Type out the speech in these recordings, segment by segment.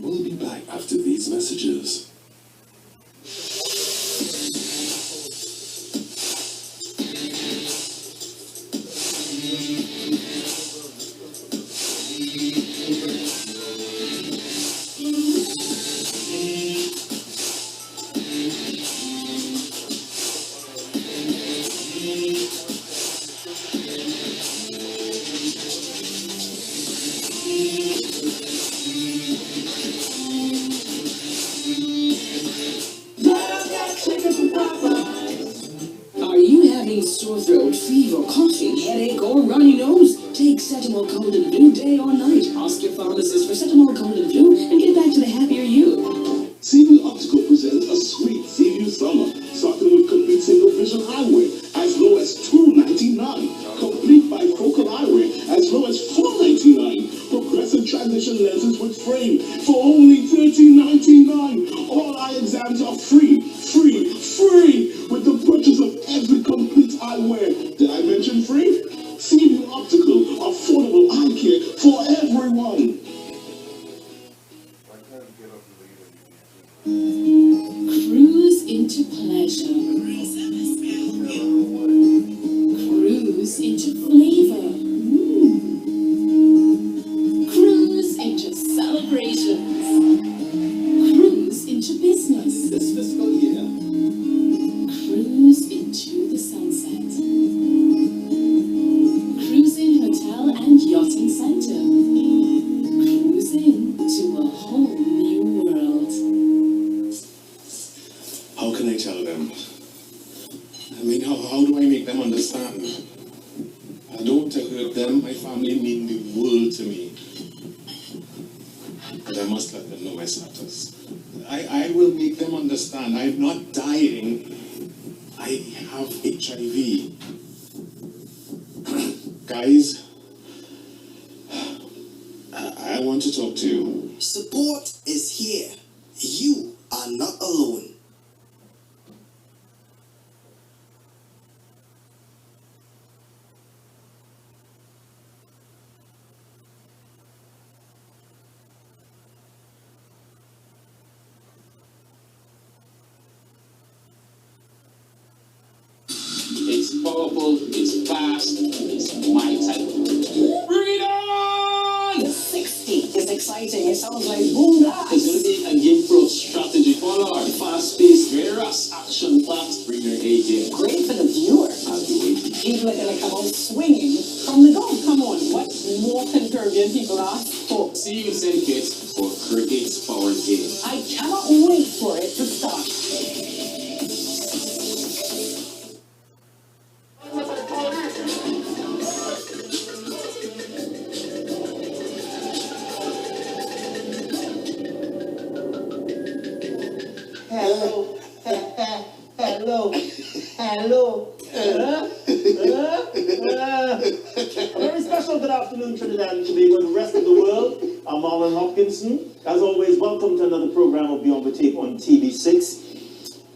We'll be back after these messages. Sore throat, fever, coughing, headache, or runny nose? Take Cetamol Cold and Flu day or night. Ask your pharmacist for Cetamol Cold and Flu and get back to the happier you. Seaview Optical presents a sweet Seaview summer, starting with complete single vision eyewear as low as $2.99. Complete bifocal eyewear as low as $4.99. Progressive transition lenses with frame for only $13.99. All eye exams are free with the purchase of every complete eyewear. Did I mention free? Seaview Optical, affordable eye care for everyone. Cruise into pleasure. Cruise into flavor. Cruise into celebrations. Cruise into business. This fiscal year. Cruise into the sunset. Cruising Hotel and Yachting Center. Cruising to a whole new world. How can I tell them? I mean, how do I make them understand? I don't want to hurt them. My family mean the world to me. But I must let them know my status. I will make them understand. I'm not dying. I have HIV. Guys, I want to talk to you. Support is here. You are not alone. It's powerful, it's fast, it's my type. Bring it on! 60 is exciting. It sounds like boom blast. It's going to be a game full of strategy. Follow our fast-paced, very fast, action-packed. Bring your A game. Great for the viewer. I'll do it. People are going to come out swinging from the go. Come on, what more can Caribbean people ask for? See you in Syndicate for Cricket's Power Game. I cannot wait for it to start. Hello. A very special good afternoon, Trinidad and Tobago and the rest of the world. I'm Marlon Hopkinson. As always, welcome to another program of Beyond the Tape on TV6.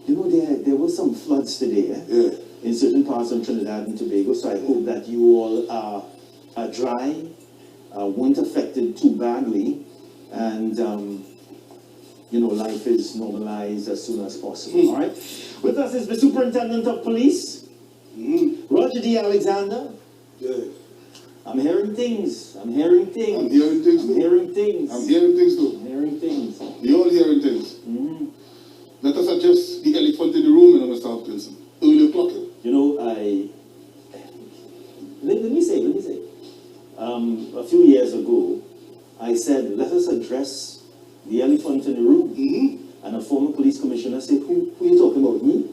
You know, there were some floods today in certain parts of Trinidad and Tobago, so I hope that you all are dry, weren't affected too badly, and you know, life is normalized as soon as possible, all right? With us is the Superintendent of Police, Roger D. Alexander. Yeah. I'm hearing things. I'm hearing things. I'm hearing things I'm too. hearing things. I'm hearing things too. I'm hearing things. We all hearing things. Let us adjust the elephant in the room, and Mr. Hopkinson. Early o'clock. You know, let me say, a few years ago, I said, let us address the elephant in the room. And a former police commissioner said, who are you talking about, me?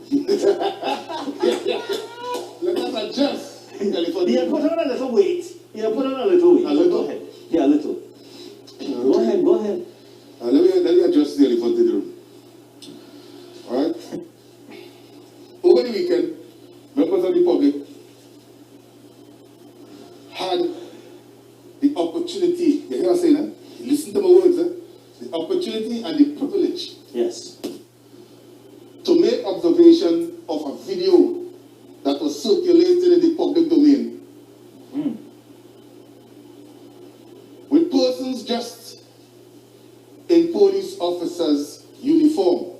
Let us adjust the elephant. He had put on a little weight. A had the opportunity, you hear what I'm saying? Eh? Listen to my words, eh? The opportunity and the privilege Yes. to make observation of a video that was circulated in the public domain with persons dressed in police officers' uniform.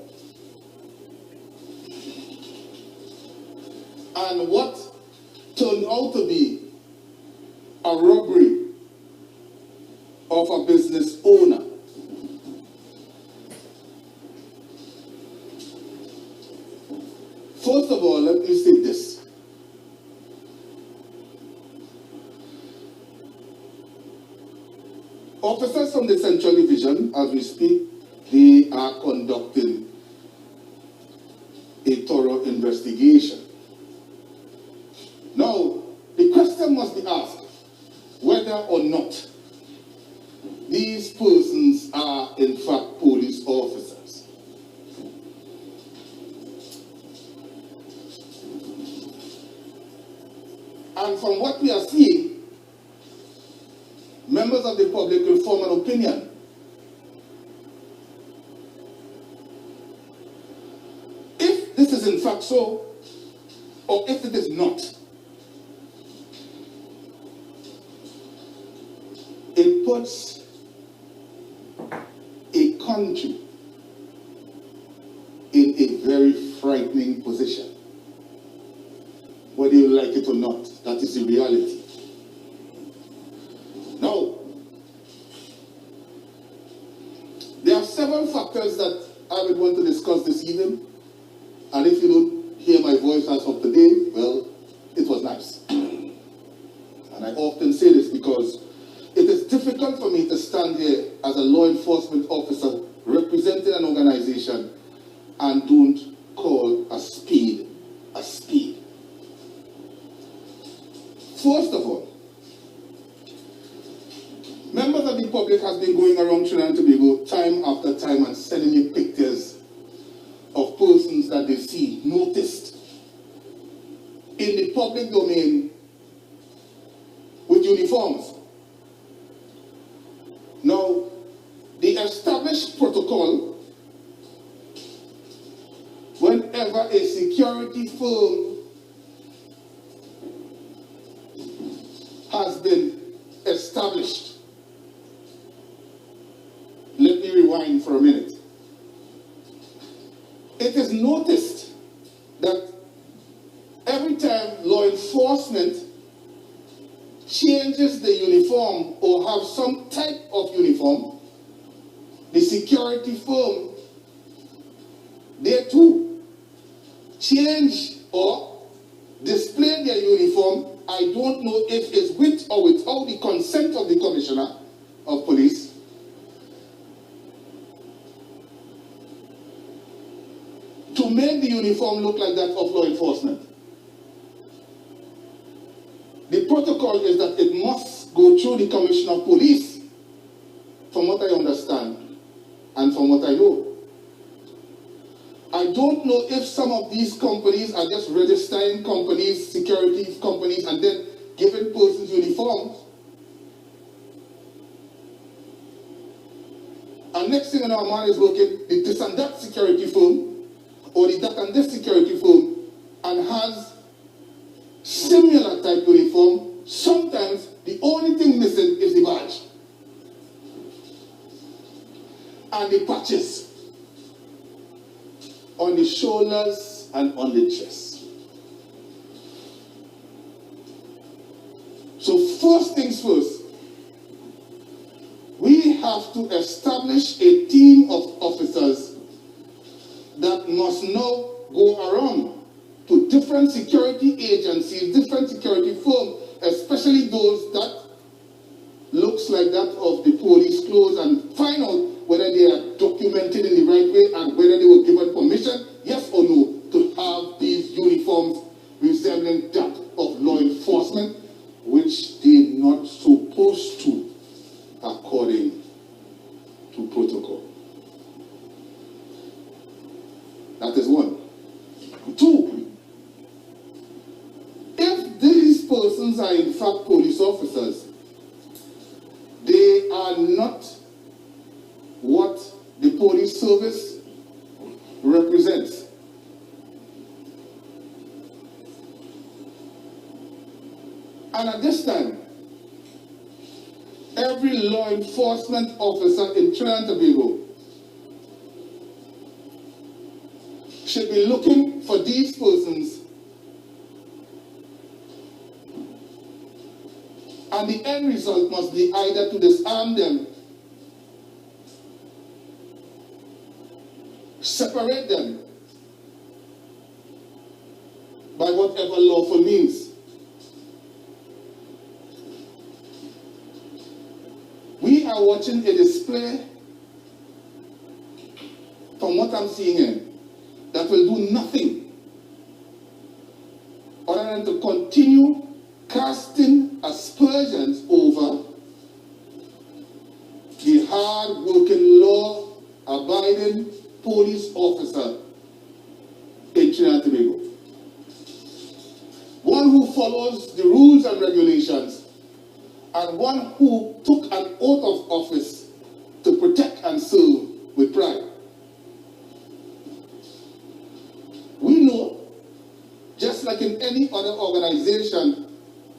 And what turned out to be a robbery of a business owner. First of all, let me say this. Officers from the Central Division, as we speak, they are conducting a thorough investigation. Now, the question must be asked whether or not these persons are in fact police officers. And from what we are seeing, members of the public will form an opinion. If this is in fact so, or if it is not, it puts a country in a very frightening position. Whether you like it or not, that is the reality. Now, there are several factors that I would want to discuss this evening, and if you don't hear my voice as of today, well, it was nice. And I often say this because it is difficult for me to stand here as a law enforcement officer representing an organization and don't call a spade a spade. First of all, members of the public has been going around Trinidad and Tobago time after time and sending me pictures of persons that they see noticed in the public domain with uniforms. Now, the established protocol, whenever a security firm has been established, let me rewind for a minute. It is noticed that every time law enforcement changes the uniform or have some type of uniform, the security firm, they too change or display their uniform. I don't know if it's with or without the consent of the Commissioner of Police. To make the uniform look like that of law enforcement. The protocol is that it must go through the Commissioner of Police, from what I understand and from what I know. I don't know if some of these companies are just registering companies, security companies, and then giving persons uniforms. And next thing you know, a man is working in this and that security firm, or the that and this security firm, and has similar type uniform. Sometimes the only thing missing is the badge and the patches on the shoulders and on the chest. So first things first, we have to establish a team of officers that must now go around to different security agencies, different security firms, especially those that looks like that of the police clothes, and find out whether they are documented in the right way and whether they were given permission, yes or no, to have these uniforms resembling that of law enforcement, which they're not supposed to, according to protocol. That is one. Two, if these persons are in fact police officers, they are not what the police service represents. And at this time, every law enforcement officer in Trinidad and Tobago should be looking for these persons, and the end result must be either to disarm them, separate them by whatever lawful means. We are watching a display, from what I'm seeing here, that will do nothing other than to continue casting aspersions over the hard-working, law-abiding police officer in Trinidad and Tobago. One who follows the rules and regulations, and one who took an oath of office to protect and serve with pride. We know, just like in any other organization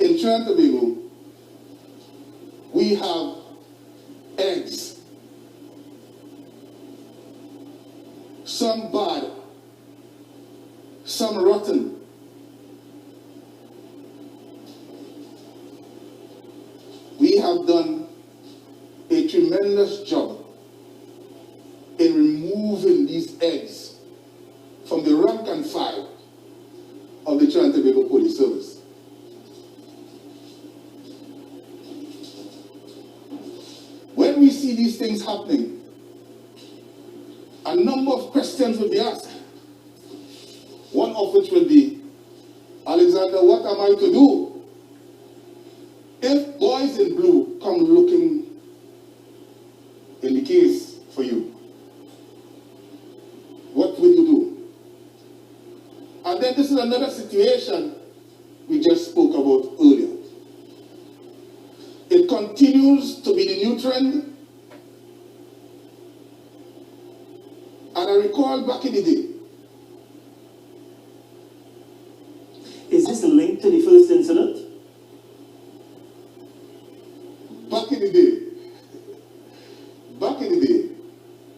in Trinidad and Tobago, we have eggs. Some bad, some rotten. We have done a tremendous job in removing these eggs from the rank and file of the Trinidad and Tobago Police Service. When we see these things happening, a number of questions will be asked. One of which will be, Alexander, what am I to do if boys in blue come looking in the case for you? What will you do? And then this is another situation we just spoke about earlier. It continues to be the new trend. And I recall back in the day. Is this linked to the first incident? Back in the day,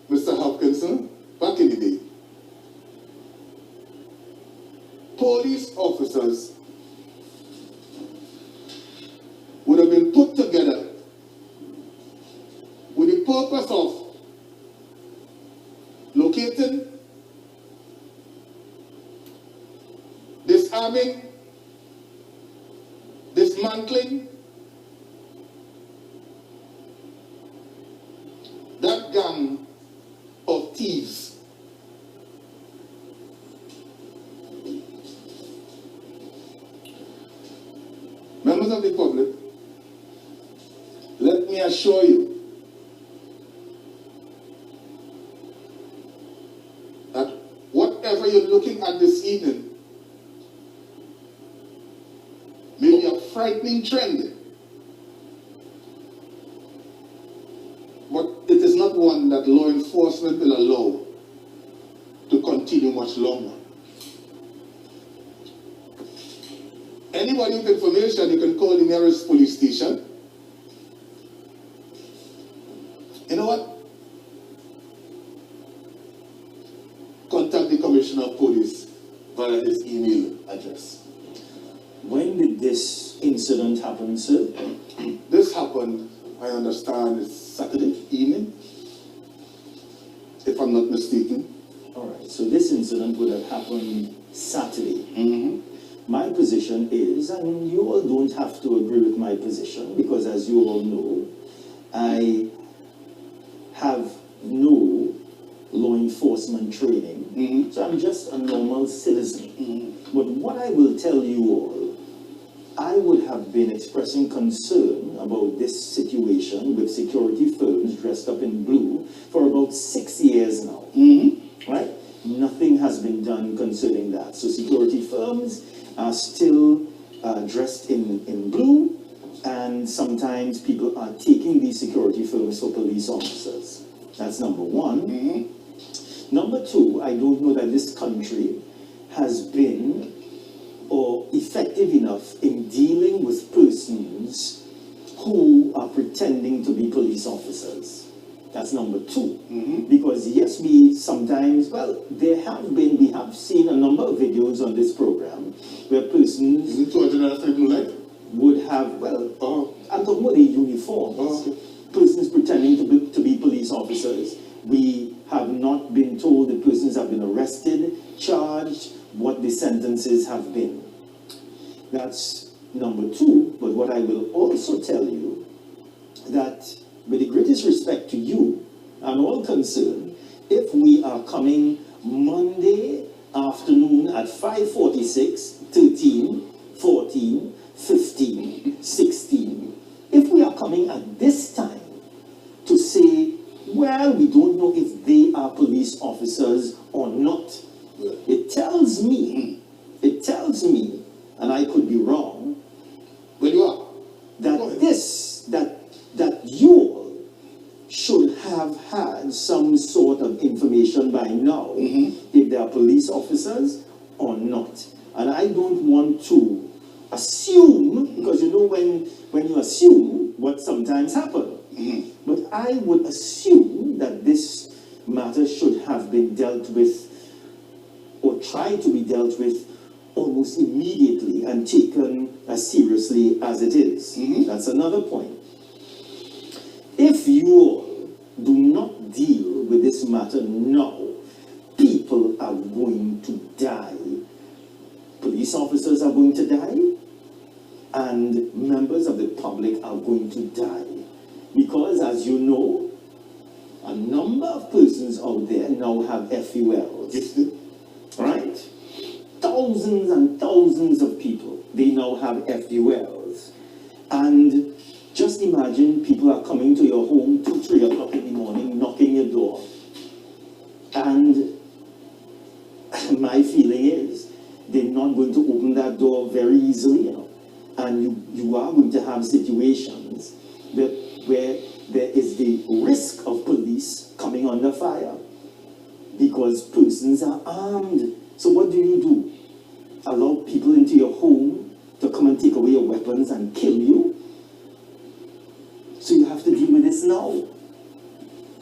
Mr. Hopkinson, back in the day, police officers would have been put together with the purpose of locating, disarming, dismantling that gang of thieves. Members of the public, let me assure you that whatever you're looking at this evening may be a frightening trend, but it is not one that law enforcement will allow to continue much longer. Anybody with information, you can call the nearest police station. You know what? Contact the Commissioner of Police via his email address. When did this incident happen, sir? This happened, I understand, it's Saturday evening, if I'm not mistaken. All right, so this incident would have happened Saturday. Mm-hmm. My position is, and you all don't have to agree with my position, because as you all know, I have no law enforcement training. Mm-hmm. So I'm just a normal citizen. Mm-hmm. But what I will tell you all, I would have been expressing concern about this situation with security firms dressed up in blue for about 6 years now. Mm-hmm. Right? Nothing has been done concerning that. So security firms are still dressed in blue, and and sometimes people are taking these security firms for police officers. That's number one. Number two, I don't know that this country has been or effective enough in dealing with persons who are pretending to be police officers. That's number two. Because yes, we sometimes, well, we have seen a number of videos on this program where persons would have, well, I'm talking about the uniforms. Persons pretending to be police officers. We have not been told the persons have been arrested, charged, what the sentences have been. That's number two. But what I will also tell you, that with the greatest respect to you and all concerned, if we are coming Monday afternoon at 5:46, 13, 14, 15, 16, if we are coming at this time to say, well, we don't know if they are police officers or not, it tells me, and I could be wrong, Well, you are. that you all should have had some sort of information by now if they are police officers or not. And I don't want to assume, because you know when you assume, what sometimes happens. But I would assume that this matter should have been dealt with, or tried to be dealt with, almost immediately and taken as seriously as it is. That's another point. If you all do not deal with this matter now, people are going to die. Police officers are going to die, and members of the public are going to die. Because, as you know, a number of persons out there now have FULs. Right? Thousands and thousands of people, they now have FULs. And just imagine people are coming to your home 2, 3 o'clock in the morning, knocking your door. And my feeling is, they're not going to open that door very easily, you know. And you are going to have situations where there is the risk of police coming under fire because persons are armed. So what do? Allow people into your home to come and take away your weapons and kill you? So you have to deal with this now.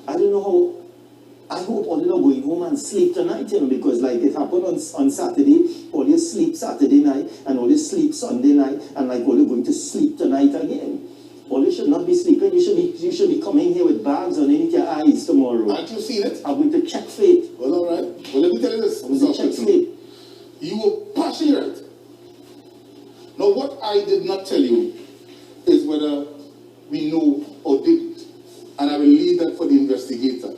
I don't know how. I hope all you are going home and sleep tonight, you know, because like it happened on Saturday, all you sleep Saturday night and all you sleep Sunday night, and like all you're going to sleep tonight again. All you should not be sleeping. You should be coming here with bags underneath your eyes tomorrow. Aren't you seen it? I'm going to check fate. Well, all right. Well, let me tell you this. I'm going to check fate. You were partially right. Now, what I did not tell you is whether we know or didn't. And I will leave that for the investigator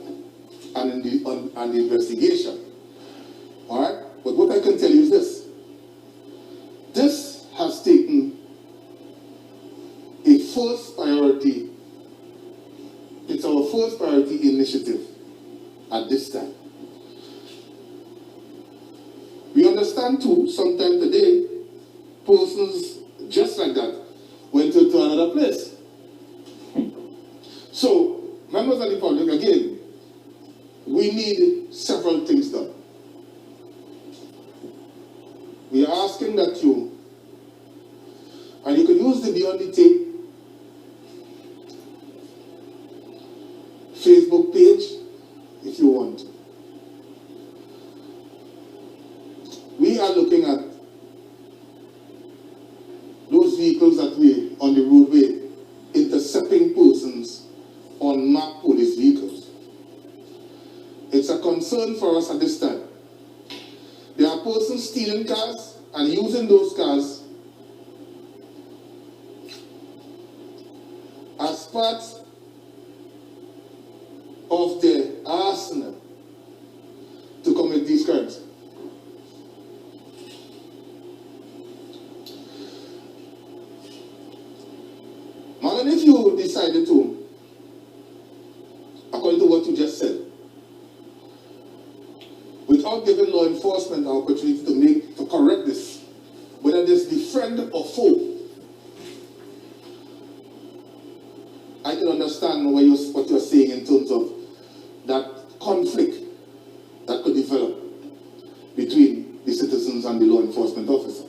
and the investigation. All right? But what I can tell you is this. This has taken a first priority. It's our first priority initiative at this time. We understand too, sometime today, persons just like that went to another place. So, members of the public, again, we need several things done. We are asking that you, and you can use the Beyond the Tape Facebook page if you want. We are looking at those vehicles that we on the roadway intercepting persons on marked police vehicles. It's a concern for us at this time. There are persons stealing cars and using those cars as part of their arsenal to commit these crimes. Marlon, if you decided to, according to what you just said, without giving law enforcement an opportunity to correct this, whether this be friend or foe, I can understand what you're saying in terms of that conflict that could develop between the citizens and the law enforcement officer.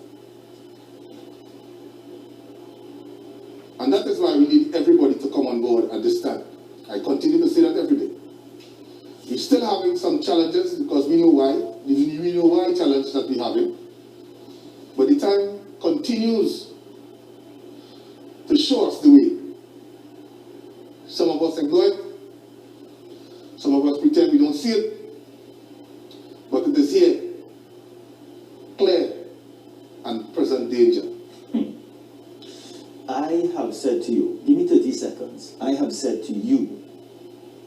And that is why we need everybody to come on board at this time. I continue to say that every day. We're still having some challenges because we know why. We know why challenges that we're having. But the time continues to show us the way. Some of us ignore it. Some of us pretend we don't see it. But it is here, clear and present danger. I have said to you, give me 30 seconds. I have said to you,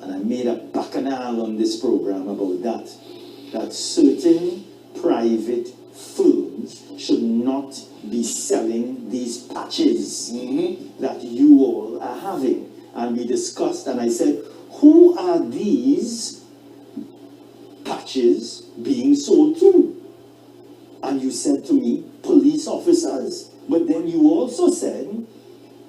and I made a bacchanal on this program about that certain private firms should not be selling these patches that you all are having. And we discussed, and I said, who are these patches being sold to? And you said to me, police officers. But then you also said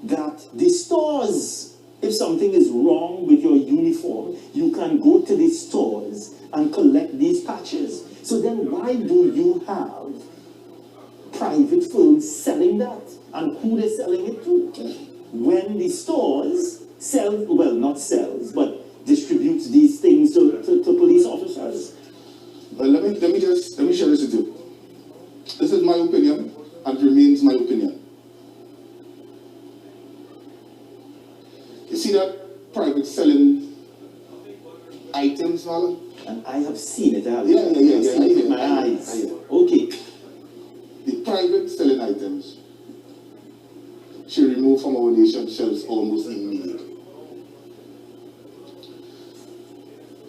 that the stores, if something is wrong with your uniform, you can go to the stores and collect these patches. So then why do you have private firms selling that? And who they're selling it to? When the stores sell, well, not sells, but distributes these things to police officers. Well, let me share this with you. This is my opinion, and remains my opinion. You see that private selling items, Marlon? And I have seen it. I have Yeah. seen it with my eyes. Okay. The private selling items should remove from our nation shelves almost immediately.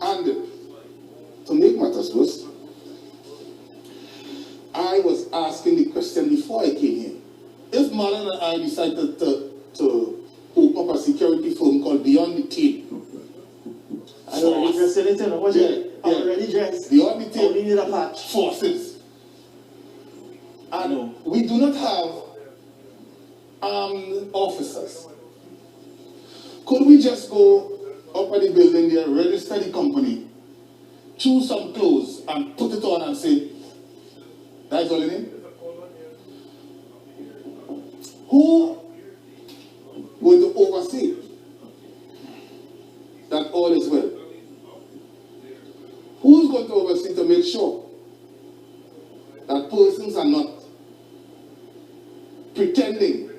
And to make matters worse, I was asking the question before I came here. If Marlon and I decided to open up a security firm called Beyond the Tape, I already dressed in it, you know. What's it? I'm already dressed. Beyond the Tape, Only need a patch. forces. And we do not have armed officers. Could we just go up at the building there, register the company, choose some clothes and put it on and say, that's all in it? Who going to oversee that all is well? Who's going to oversee to make sure that persons are not pretending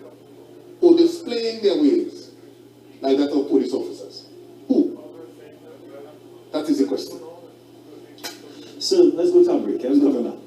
or displaying their ways like that of police officers? Who? That is the question. So let's go to a break. Let's go to that.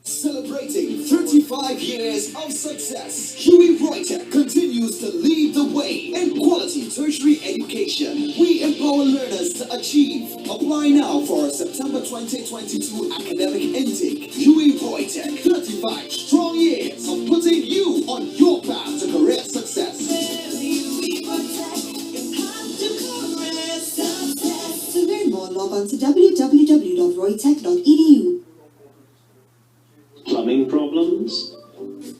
Celebrating 35 years of success, Huey Reuter continues to lead the way in quality tertiary education. We empower learners to achieve. Apply now for our September 2022 academic intake. Huey Reuter, 35 strong years of putting you on your path to career success. To learn more, log on to www.roytech.edu. Plumbing problems?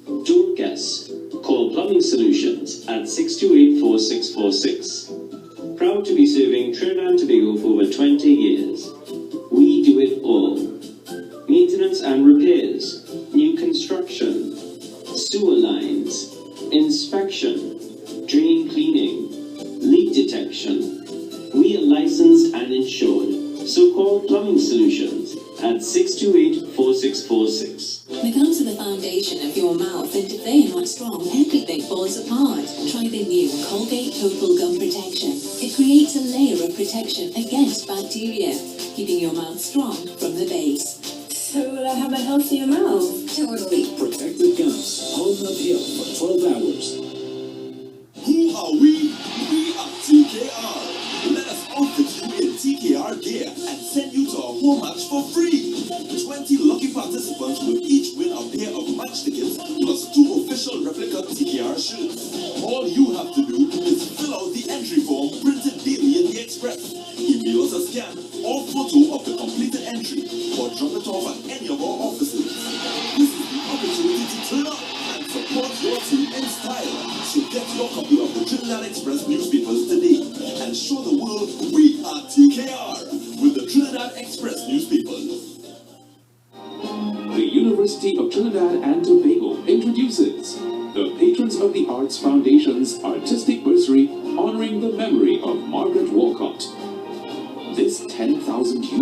Don't guess. Call Plumbing Solutions at 628-4646. Proud to be serving Trinidad and Tobago for over 20 years. We do it all. Maintenance and repairs, new construction, sewer lines, inspection, drain cleaning, leak detection. We are licensed and insured, so call Plumbing Solutions at 628-4646. Becomes to the foundation of your mouth, and if they are not strong, everything falls apart. Try the new Colgate Total Gum Protection. It creates a layer of protection against bacteria, keeping your mouth strong from the base. gotta have a healthier mouth. Totally. Protected Guns, home of Hill for 12 hours. Who are we? We are TKR. Let us outfit you in TKR gear and send you to a home match for free. 20 lucky participants will each win a pair of match tickets plus 2 official replica TKR shirts. All you have to do is fill out the entry form printed daily in the Express. Email us a scan or photo of the completed entry or drop it off at any of our offices. This is the opportunity to turn up and support your team in style. So get your copy of the Trinidad Express newspapers today and show the world we are TKR with the Trinidad Express newspapers. The University of Trinidad and Tobago introduces the Patrons of the Arts Foundation's Artistic Bursary honoring the memory of Margaret Walcott. This $10,000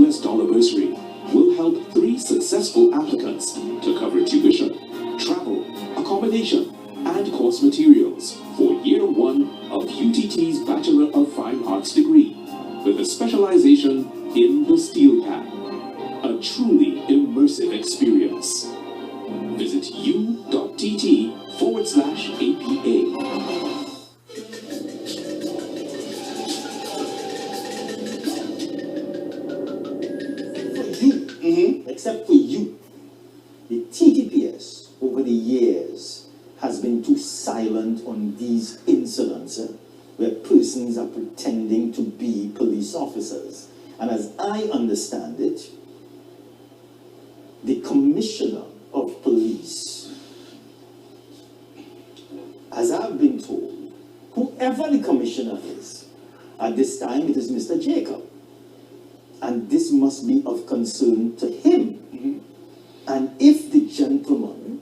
US bursary will help 3 successful applicants to cover tuition, travel, accommodation, and course materials for Year 1 of UTT's Bachelor of Fine Arts degree with a specialization in the steel pan. A truly immersive experience. Visit u.tt/APA. For you, except for you, the TTPS over the years has been too silent on these incidents where persons are pretending to be police officers. And as I understand it, the Commissioner of Police, as I've been told, whoever the Commissioner is, at this time it is Mr. Jacob. And this must be of concern to him. And if the gentleman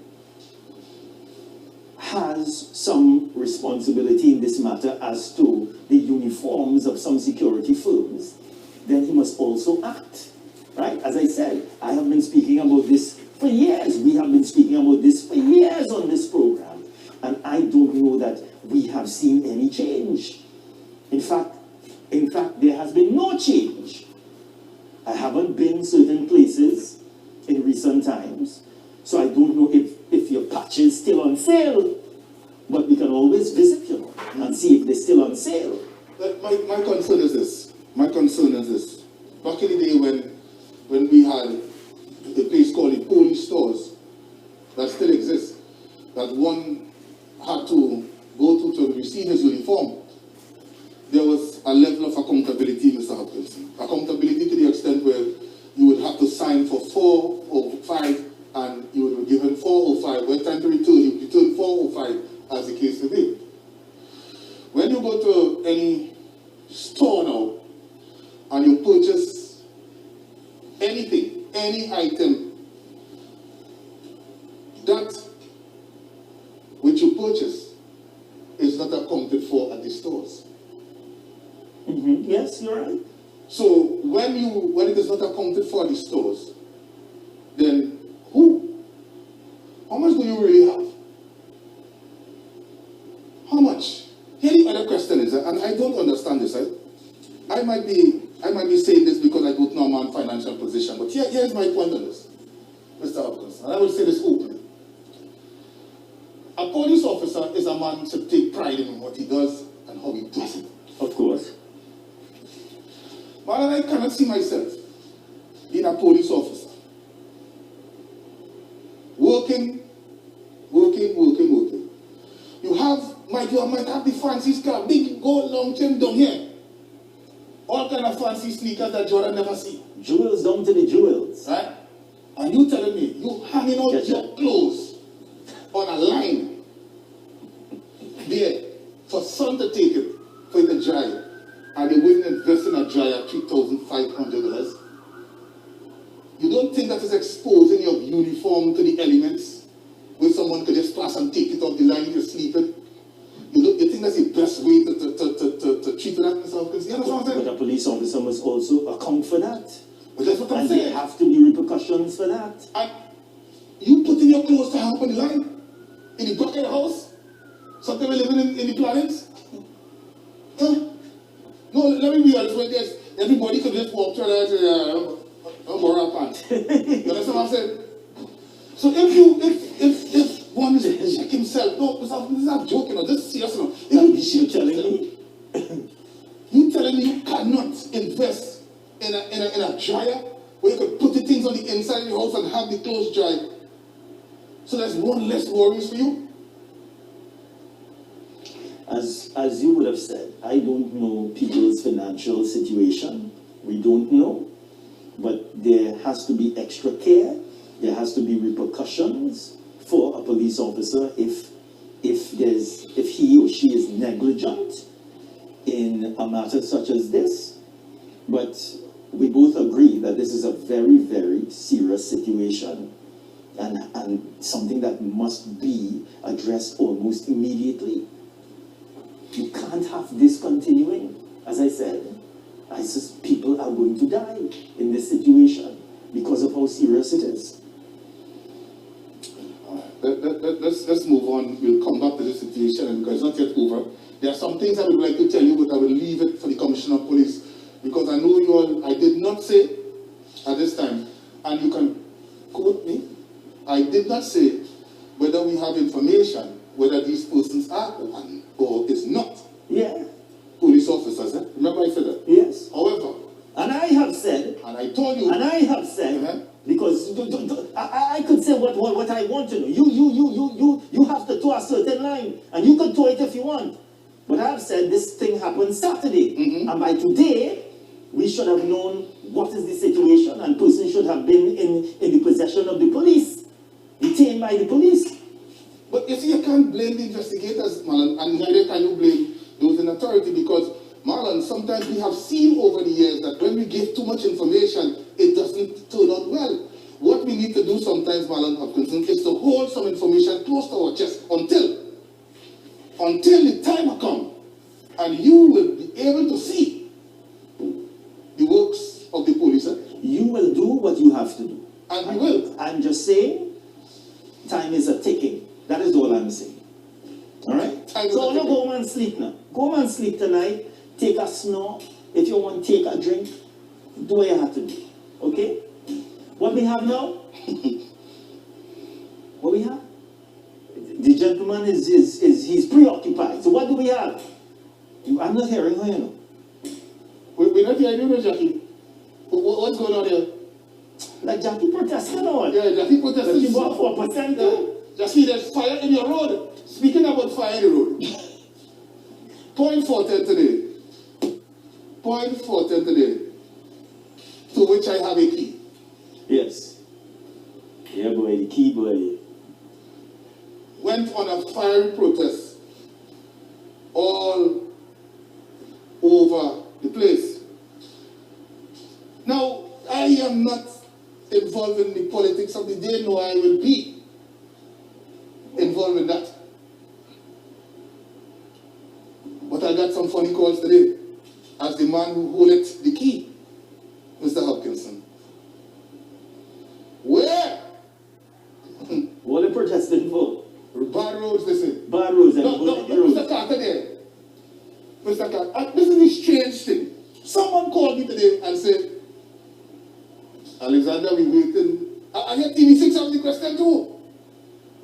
has some responsibility in this matter as to the uniforms of some security firms, then he must also act. Right? As I said, I have been speaking about this for years. We have been speaking about this for years on this program. And I don't know that we have seen any change. In fact, there has been no change. I haven't been certain places in recent times, so I don't know if your patch is still on sale. But we can always visit, you know, and see if they're still on sale. My concern is this. My concern is this. Back in the day when we had a place called the police stores that still exists, that one had to go to receive his uniform, there was a level of accountability, Mr. Hopkinson. Accountability to the extent where you would have to sign for 4 or 5 and you would be given 4 or 5. When time to return, you would return 4 or 5 as the case may be. When you go to any store now and you purchase anything, any item, that which you purchase is not accounted for at the stores. Yes, you're right. So when it is not accounted for at the stores, then who? How much do you really have? How much? Here the other question is, and I don't understand this, right? I might be saying this because I don't know my financial position, but here's my point on this, Mr. Hopkins, and I will say this openly. A police officer is a man to take pride in what he does and how he does it. Of course. But I cannot see myself being a police officer. Working. You might have the fancy car, big gold long chain down here. All kind of fancy sneakers that Jordan never see. Jewels down to the jewels. Right? And you telling me, you hanging out your clothes on a line there for sun to take it, for it to dry, and they wouldn't invest in a dryer $3,500. You don't think that is exposing your uniform to the elements, where someone could just pass and take it off the line if you're sleeping? You think that's the best way to treat that, Mr. Hopkins? You understand what I'm saying? But a police officer must also account for that. But that's what I'm and saying. there have to be repercussions for that. And you putting your clothes to hang up on the line? In the back of the house? Something we're living in the planets? Huh? No, let me be honest with you. Everybody could just walk through that and borrow a pants. You understand what I'm saying? So if one is check himself, no, this is not joking, no, this is serious, no. If you telling me, you telling me you cannot invest in a dryer where you could put the things on the inside of the house and have the clothes dry. So there's one less worries for you. As you would have said, I don't know people's financial situation. We don't know. But there has to be extra care. There has to be repercussions for a police officer if he or she is negligent in a matter such as this. But we both agree that this is a very, very serious situation and something that must be addressed almost immediately. You can't have this continuing. As I said, people are going to die in this situation because of how serious it is. Let's move on. We'll come back to this situation because it's not yet over. There are some things I would like to tell you, but I will leave it for the Commissioner of Police because I know you all, I did not say at this time, and you can quote me, I did not say whether we have information whether these persons are or is not. Yeah. Police officers, eh? Remember I said that? Yes. However, and I have said, and I told you, and I have said, because I could say what I want to know. You have to toe a certain line, and you can toe it if you want. But I have said this thing happened Saturday, and by today we should have known what is the situation, and person should have been in the possession of the police, detained by the police. But you see, you can't blame the investigators, Marlon, and neither can you blame those in authority because, Marlon, sometimes we have seen over the years that when we give too much information, it doesn't turn out well. What we need to do sometimes, Marlon Hopkinson, is to hold some information close to our chest until the time comes and you will be able to see the works of the police. Eh? You will do what you have to do. And we will. I'm just saying, time is a ticking. That is all I'm saying. All right? So now go and sleep now. Go and sleep tonight. Take a snore. If you want to take a drink, do what you have to do. Okay? What we have now? What we have? The gentleman he's preoccupied. So what do we have? I'm not hearing her, you know. We're not hearing you, Jackie. What's going on here? Like Jackie protesting or what? Yeah, Jackie protesting. But you bought 4% too? Jackie, there's fire in your road. Speaking about fire in the road. Point 410 today. Point 410 today. To which I have a key. Yes. Yeah, boy, the key, boy. Went on a fiery protest all over the place. Now, I am not involved in the politics of the day, nor I will be involved in that. But I got some funny calls today as the man who holdeth the key, Mr. Hopkinson. Where? What are they protesting for? Bad roads, they say. Bad roads. No, Mr. Carter there. Mr. Carter, this is the strange thing. Someone called me today and said, Alexander, we waiting. I hear TV6 have the question too.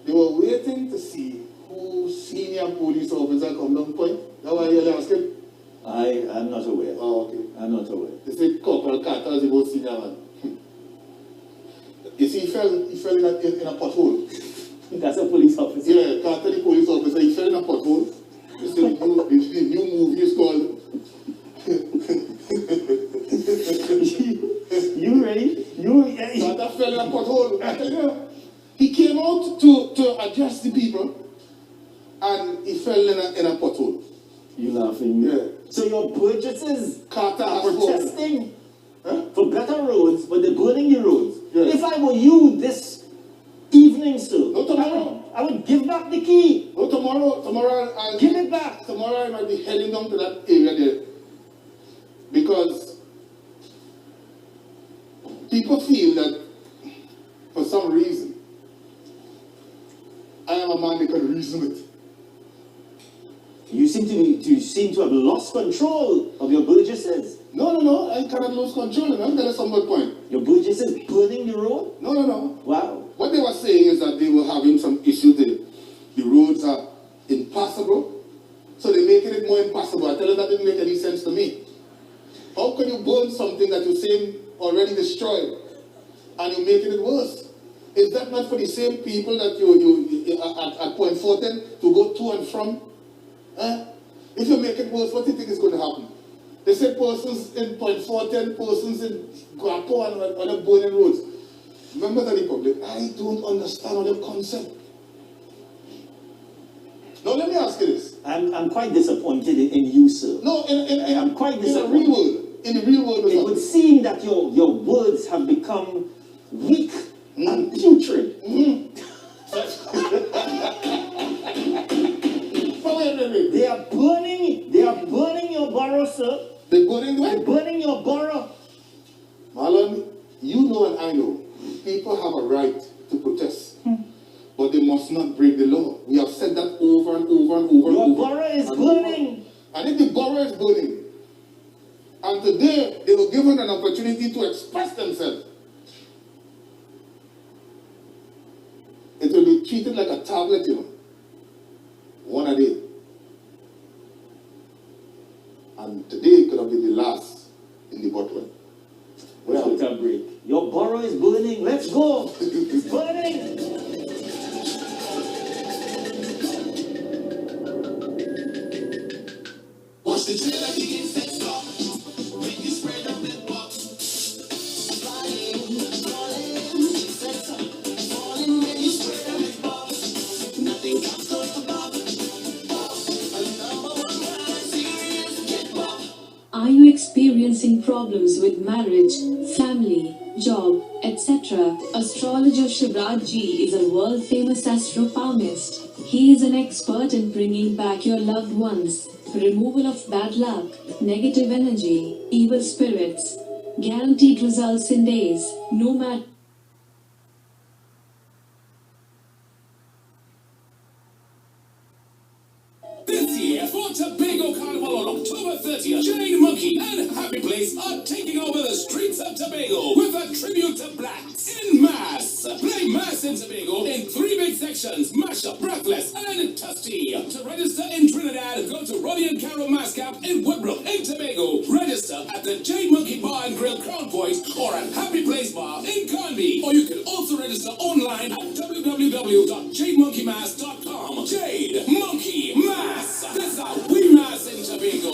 They were waiting to see who senior police officer come down point. That's why you're asking? I'm not aware. Oh, okay. I'm not aware. They say Corporal Carter is the most senior man. You see, he fell in a pothole. That's a police officer. Yeah, Carter, the police officer, he fell in a pothole. This is the new movie is called. You ready? Carter fell in a pothole. He came out to address the people, and he fell in a pothole. You laughing? Yeah. So your Burgesses Carter are has protesting for better roads, but they're burning the roads. Yes. If I were you this evening, sir, no, tomorrow. I would give back the key. No, tomorrow I'll give it back. Tomorrow I might be heading down to that area there. Because people feel that for some reason I am a man they can reason with. You seem to have lost control of your Burgesses. No, I cannot lose control. I'm telling you some good point. Your Burgesses burning the road? No. Wow. What they were saying destroyed, and you're making it worse. Is that not for the same people that you at Point Fortin to go to and from? If you make it worse, what do you think is going to happen? They say persons in Point Fortin, persons in Guapo and other burning roads. Members of the public, I don't understand the concept. Now let me ask you this. I'm quite disappointed in you, sir. No, I'm quite disappointed. In the real world. In the real world. It would seem that your words have become weak and putrid. They are burning your borough, sir. They're burning what? They're burning your borough. Marlon, you know and I know, people have a right to protest. But they must not break the law. We have said that over and over and over. Your borough is burning. And if the borough is burning, and today they were given an opportunity to express themselves, it will be treated like a tablet, you know. One a day. And today could have been the last in the bottle. Well, it's a break. Your borough is burning. Let's go. It's burning. Watch the trailer begin set stop. When you spread up and pop. Falling, set up. Falling when you spread up and pop. Nothing comes close to pop. A number one guy, serious, get pop. Are you experiencing problems with marriage, family, job, etc.? Astrologer Shivraj Ji is a world-famous astro-palmist. He is an expert in bringing back your loved ones, removal of bad luck, negative energy, evil spirits. Guaranteed results in days, no matter. This year for Tobago Carnival on October 30th, Jade Monkey and Happy Place are taking over the streets of Tobago with a tribute to blacks in mass. Play mass in Tobago in 3 big sections: Mashup, Breathless, and Tusty. To register in Trinidad, go to Roddy and Carol Mass Camp in Woodbrook in Tobago. Register at the Jade Monkey Bar and Grill Crown Point or at Happy Place Bar in Conby. Or you can also register online at www.jademonkeymass.com. Jade Monkey Mass. That's how we mass in Tobago.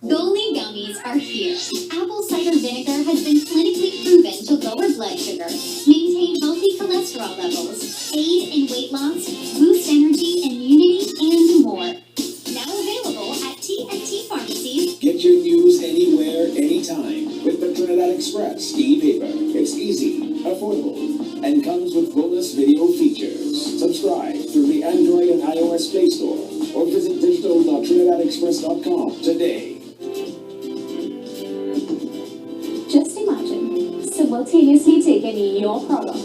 Goli gummies are here. Apple cider vinegar has been clinically proven to lower blood sugar, maintain healthy cholesterol levels, aid in weight loss, boost energy, immunity, and more. Now available at TFT pharmacies. Get your news anywhere, anytime with the Trinidad Express e-paper. It's easy, affordable, and comes with bonus video features. Subscribe through the Android and iOS Play Store or visit digital.trinidadexpress.com today. Just imagine simultaneously taking your product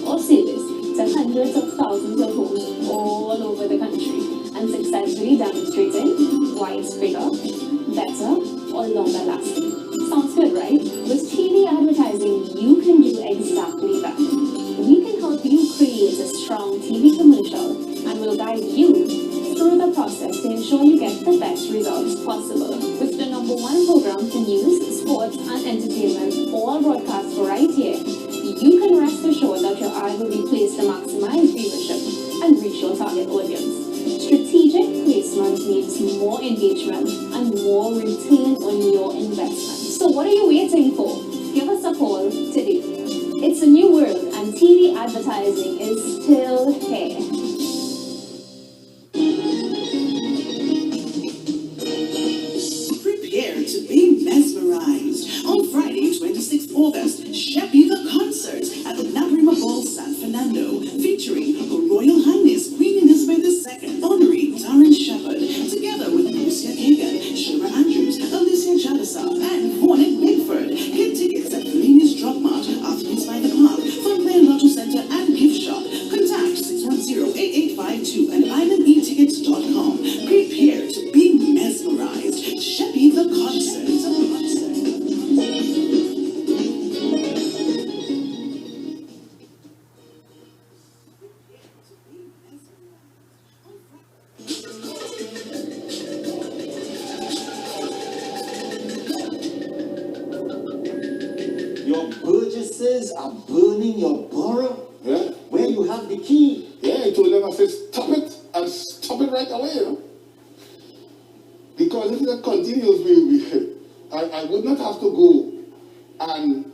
or service to hundreds of thousands of homes all over the country and successfully demonstrating why it's bigger, better, or longer lasting. Sounds good, right? With TV advertising, you can do exactly that. We can help you create a strong TV commercial and will guide you through the process to ensure you get the best results possible. With the #1 program for news, sports, and entertainment, all broadcast right here, you can rest assured that your ad will be placed to maximize viewership and reach your target audience. Strategic placement needs more engagement and more return on your investment. So what are you waiting for? Give us a call today. It's a new world and TV advertising is still here. Prepare to be mesmerized. On Friday, 26th August, Sheppy the Concert at the Labrima Ball San Fernando, featuring Her Royal Highness Queen Elizabeth II, Honorary Darren Shepherd, together with Lucia Kagan, Shira Andrews, Alicia Jalisa, and Hornet Bigford. Get tickets at Fellini's Drug Mart, Athletes by the Park, Fun Play Lotto Center, and Gift Shop. Contact 610 Your burgesses are burning your borough. Yeah. Where you have the key. Yeah, I told them, I said, stop it, and stop it right away, you know. Because if that continues, I would not have to go and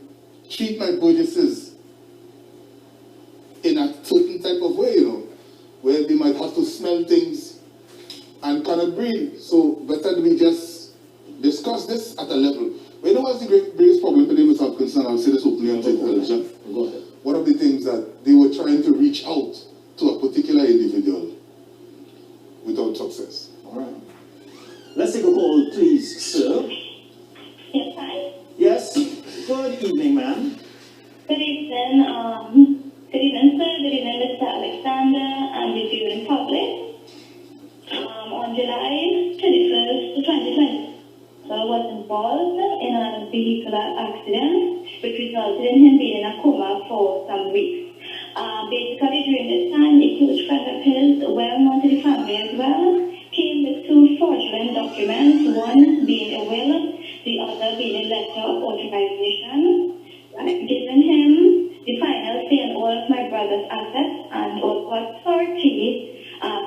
treat my burgesses in a certain type of way, you know, where they might have to smell things and cannot breathe. So better we just discuss this at a level. But you know what's the greatest problem today, Mr. Hopkinson? I'll say this openly on television. Go ahead. One of the things that they were trying to reach out to a particular individual without success. All right. Let's take a call, please, sir. Yes, hi. Yes. Good evening, ma'am. Good evening, good evening, sir. Good evening, Mr. Alexander and the viewing public. On July 21st, 2020, so I was involved in a vehicular accident which resulted in him being in a coma for some weeks. Basically, during this time, a close friend of his, well known to the family as well, came with two fraudulent documents, one being a will, the other being a letter of authorization, giving him the final say on all of my brother's assets and also authority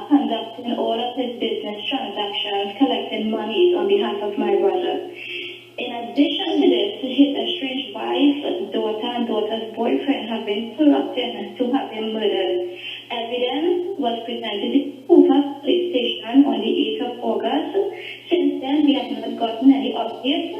conducting all of his business transactions, collecting monies on behalf of my brother. In addition to this, his estranged wife, daughter, and daughter's boyfriend have been plotting to have him murdered. Evidence was presented at Hoover Police Station on the 8th of August. Since then, we have not gotten any updates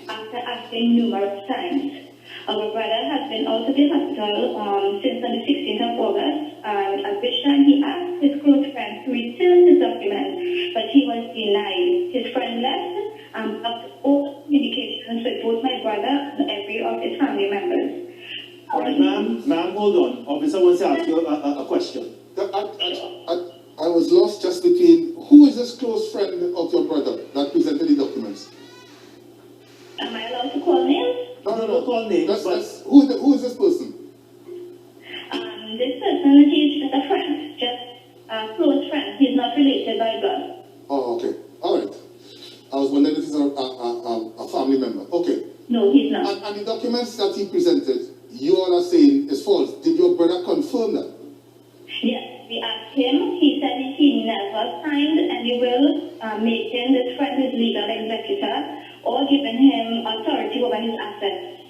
after asking numerous times. Our brother has been out of the hospital since on the 16th of August, and at which time he asked his close friend to return his documents, but he was denied. His friend left and blocked all communications with both my brother and every of his family members. All right, ma'am, hold on. Officer wants to ask you a question. I was lost just between, who is this close friend of your brother that presented the documents? Am I allowed to call names? No, call names. Who is this person? This person, he's just a friend, just a close friend. He's not related by blood. Oh, okay. All right. I was wondering if he's a family member. Okay. No, he's not. And the documents that he presented, you all are saying is false. Did your brother confirm that? Yes, we asked him. He said he never signed any will, making this friend his legal executor or giving him authority over his assets.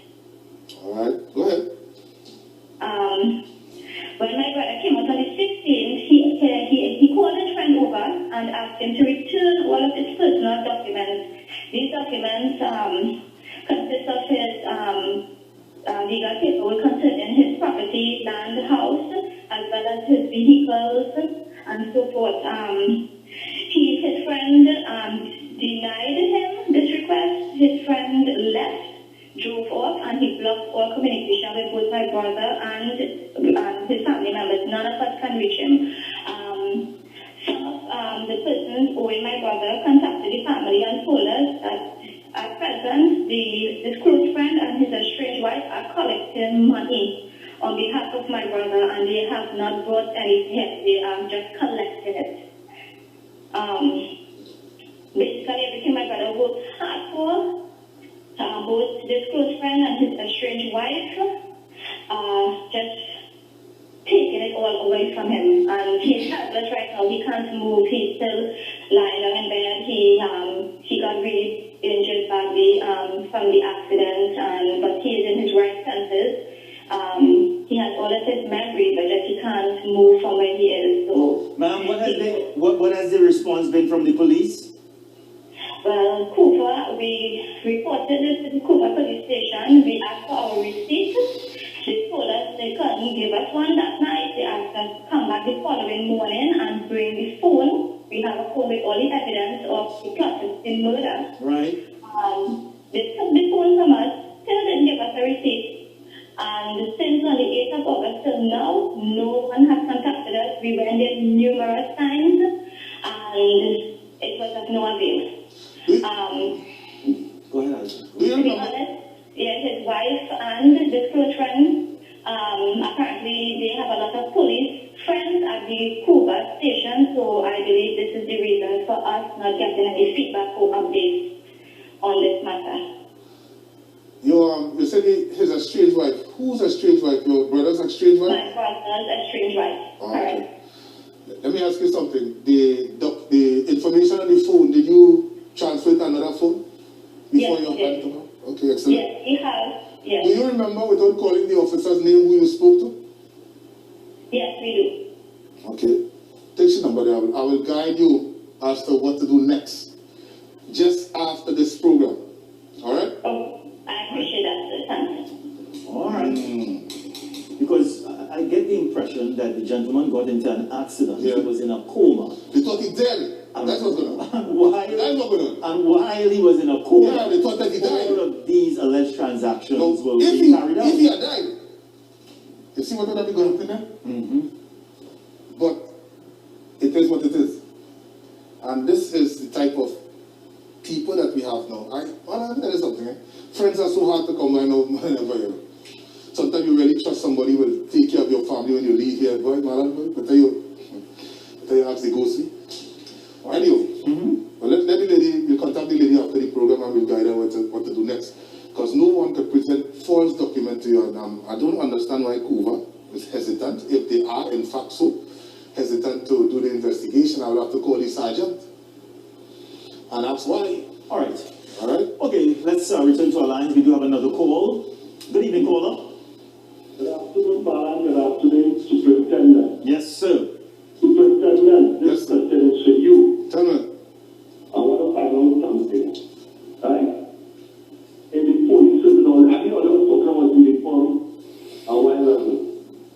All right, go ahead. When my brother came out on the 16th, he called his friend over and asked him to return all of his personal documents. These documents consist of his legal paperwork concerning his property, land, house, as well as his vehicles and so forth. His friend denied him this request. His friend left, drove off, and he blocked all communication with both my brother and his family members. None of us can reach him. Some of the persons owing my brother contacted the family and told us that at present, this close friend and his estranged wife are collecting money on behalf of my brother, and they have not brought anything yet. They are just collecting it. Basically, everything my brother worked hard for, both this close friend and his estranged wife, just taking it all away from him. And he's helpless right now. He can't move. He's still lying down in bed. He got really injured badly from the accident, but he is in his right senses. He has all of his memory, but just he can't move from where he is. So, ma'am, what has the response been from the police? Well, Cooper, we reported this to the Cooper police station. We asked for our receipt. They told us they couldn't give us one that night. They asked us to come back the following morning and bring the phone. We have a phone with all the evidence of the clandestine murder. Right. They took the phone from us, still didn't give us a receipt. And since on the 8th of August till now, no one has contacted us. We went there numerous times, and it was of no avail. Go ahead. To be honest, yeah, his wife and this close friend, apparently they have a lot of police friends at the Cuba station, so I believe this is the reason for us not getting any feedback or updates on this matter. Your said his estranged wife. Who's estranged wife? Your brother's estranged wife? My brother's estranged wife. Oh, okay. Let me ask you something. The information on the phone, did you transfer it to another phone? Before you had to? Okay, excellent. Yes, he has. Yes. Do you remember, without calling the officer's name, who you spoke to? Yes, we do. Okay. Take your number there. I will guide you as to what to do next. Just after this program. Alright? Oh, I appreciate that, sir. Thanks. Alright. Because I get the impression that the gentleman got into an accident. Yeah. He was in a coma. They thought he died. That's what's going on. And while he was in a coma, yeah, they thought that he died. All of these alleged transactions will if be carried out. If he had died, you see what would have been going to happen there? But it is what it is. And this is the type of people that we have now. Let me tell you something. Friends are so hard to come by now. Sometimes you really trust somebody will take care of your family when you leave here. Boy, better you ask the ghostly. Anyway, well, let the lady, we'll contact the lady after the program and we'll guide her what to do next. Because no one could present false document to you. And I don't understand why Cuba is hesitant. If they are, in fact, so hesitant to do the investigation, I will have to call the sergeant and ask why. All right. Okay, let's return to our lines. We do have another call. Good evening, caller. Good afternoon, Balan. Good afternoon, Superintendent. Yes, sir. Superintendent, this question is for you. Tell me. I want to find out something. Right? In the police and all, have you ever spoken about uniform a while ago?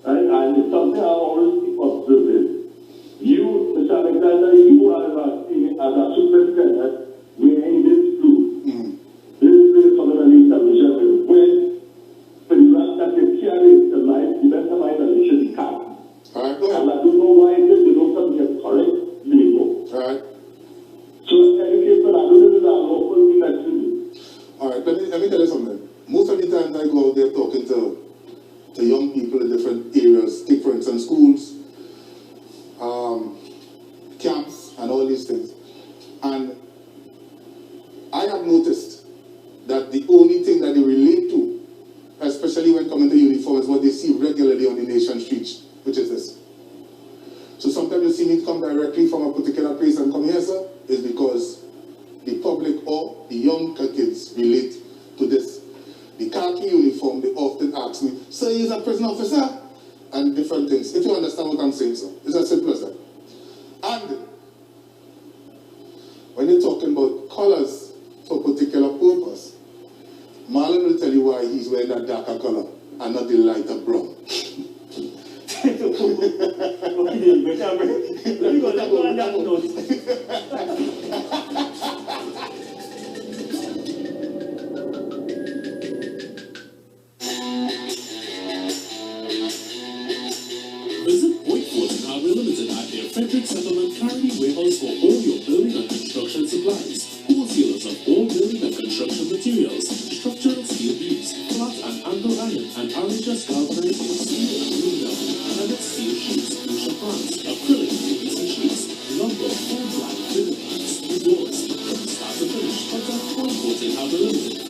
Right? And it's something I always keep observing. You, Mr. Alexander, you are as a superintendent wearing this blue. This is commonly established when for the last that you carry the life, the best of my knowledge is cat. Alright, go ahead. And I don't know why it is, they don't come here correct uniform. Alright. So education, I don't know if it's a local thing that you do. Alright, let me tell you something. Most of the times I go out there talking to young people in different areas, take for instance schools, camps, and all these things. And I have noticed that the only thing that they relate to, especially when coming to uniform, is what they see regularly on the nation streets, which is this. So sometimes you see me come directly from a particular place and come here, sir, is because the public or the young kids relate to this. The khaki uniform, they often ask me, sir, he's a prison officer? And different things. If you understand what I'm saying, sir, it's as simple as that. And when you're talking about colors for a particular purpose, Marlon will tell you why he's wearing that darker color and not the lighter brown. Let me go on that note. Visit Whitefoot Carver Limited at their Frederick Settlement Carry Warehouse for all your building and construction supplies. Wholesalers of all building and construction materials, structural steel beams, flat and angle iron, and RHS galvanized steel